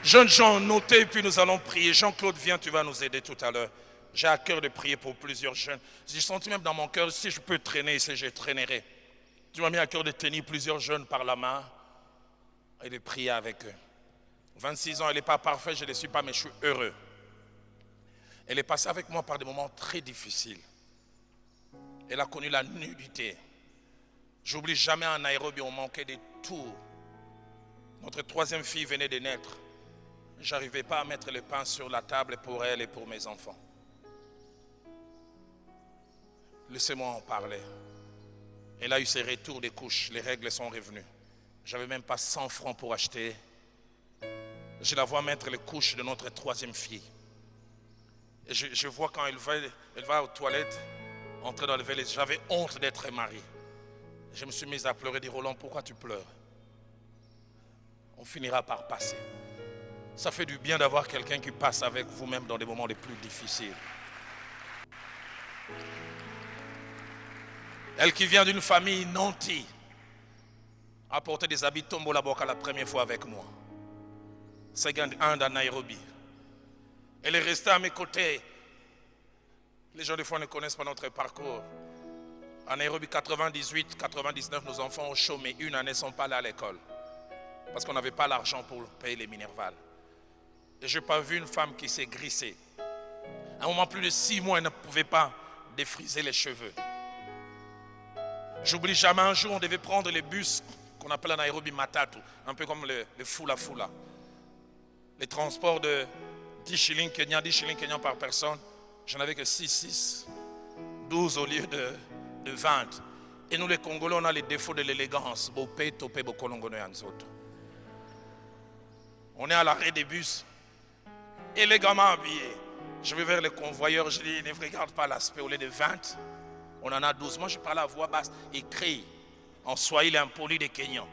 Jeunes gens, notez, puis nous allons prier. Jean-Claude, viens, tu vas nous aider tout à l'heure. J'ai à cœur de prier pour plusieurs jeunes. J'ai senti même dans mon cœur, si je peux traîner ici, je traînerai. Tu m'as mis à cœur de tenir plusieurs jeunes par la main et de prier avec eux. 26 ans, elle n'est pas parfaite, je ne le suis pas, mais je suis heureux. Elle est passée avec moi par des moments très difficiles. Elle a connu la nudité. J'oublie jamais en Nairobi, on manquait de tout. Notre troisième fille venait de naître. Je n'arrivais pas à mettre le pain sur la table pour elle et pour mes enfants. Laissez-moi en parler. Elle a eu ses retours des couches, les règles sont revenues. Je n'avais même pas 100 francs pour acheter. Je la vois mettre les couches de notre troisième fille. Et je vois quand elle va aux toilettes, entrer dans le vélo, j'avais honte d'être marié. Je me suis mis à pleurer, dit Roland, pourquoi tu pleures? On finira par passer. Ça fait du bien d'avoir quelqu'un qui passe avec vous-même dans des moments les plus difficiles. Elle qui vient d'une famille nantie a porté des habits Tombola Boka la première fois avec moi. Second hand à Nairobi. Elle est restée à mes côtés. Les gens des fois ne connaissent pas notre parcours. À Nairobi, 98, 99, nos enfants ont chômé. Une année, ne sont pas allés à l'école. Parce qu'on n'avait pas l'argent pour payer les Minerval. Et je n'ai pas vu une femme qui s'est grissée. À un moment, plus de 6 mois, elle ne pouvait pas défriser les cheveux. J'oublie jamais un jour, on devait prendre les bus qu'on appelle à Nairobi Matatu, un peu comme le Fula Fula. Les transports de 10 shillings Kenyans par personne. J'en avais que 6, 12 au lieu de 20. Et nous les Congolais, on a les défauts de l'élégance. On est à l'arrêt des bus, élégamment habillés. Je vais vers les convoyeurs, je dis, ne regarde pas l'aspect, au lieu de 20, on en a 12. Moi, je parle à voix basse et crie en Swahili impoli des Kenyans.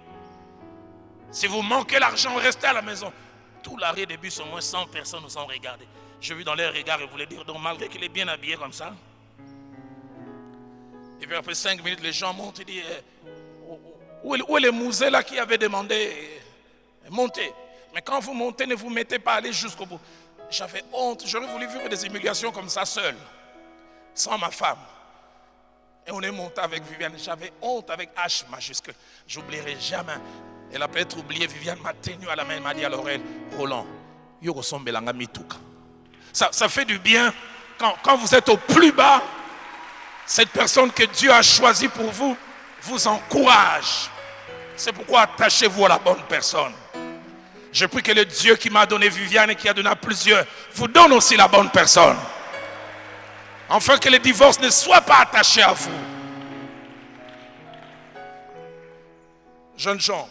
Si vous manquez l'argent, restez à la maison. Tout l'arrêt des bus, au moins 100 personnes nous ont regardés. J'ai vu dans leur regard, ils voulaient dire, donc malgré qu'il est bien habillé comme ça. Et puis après 5 minutes, les gens montent et disent, où est le musée là qui avait demandé montez. Mais quand vous montez, ne vous mettez pas à aller jusqu'au bout. J'avais honte, j'aurais voulu vivre des humiliations comme ça seul, sans ma femme. Et on est monté avec Viviane, j'avais honte avec H majuscule. J'oublierai jamais. Elle a peut-être oublié, Viviane m'a tenu à la main, m'a dit à l'oreille, Roland, ça fait du bien quand vous êtes au plus bas. Cette personne que Dieu a choisie pour vous, vous encourage. C'est pourquoi attachez-vous à la bonne personne. Je prie que le Dieu qui m'a donné Viviane et qui a donné à plusieurs, vous donne aussi la bonne personne. Afin que le divorce ne soit pas attaché à vous. Jeunes gens,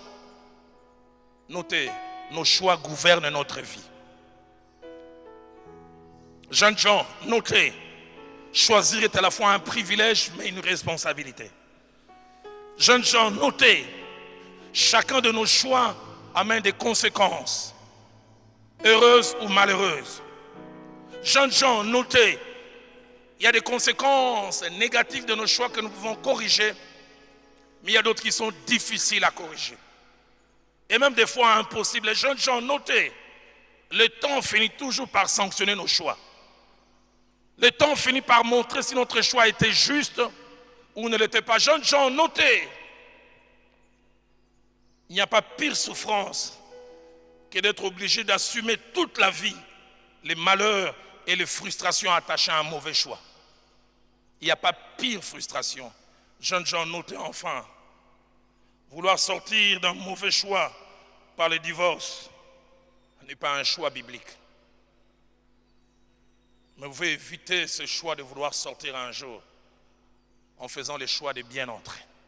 notez, nos choix gouvernent notre vie. Jeunes gens, notez, choisir est à la fois un privilège mais une responsabilité. Jeunes gens, notez, chacun de nos choix amène des conséquences, heureuses ou malheureuses. Jeunes gens, notez, il y a des conséquences négatives de nos choix que nous pouvons corriger, mais il y a d'autres qui sont difficiles à corriger. Et même des fois impossibles. Les jeunes gens, notez, le temps finit toujours par sanctionner nos choix. Le temps finit par montrer si notre choix était juste ou ne l'était pas. Jeunes gens, notez, il n'y a pas pire souffrance que d'être obligé d'assumer toute la vie les malheurs et les frustrations attachées à un mauvais choix. Il n'y a pas pire frustration. Jeunes gens, notez enfin, vouloir sortir d'un mauvais choix par le divorce n'est pas un choix biblique. Mais vous pouvez éviter ce choix de vouloir sortir un jour en faisant le choix de bien entrer.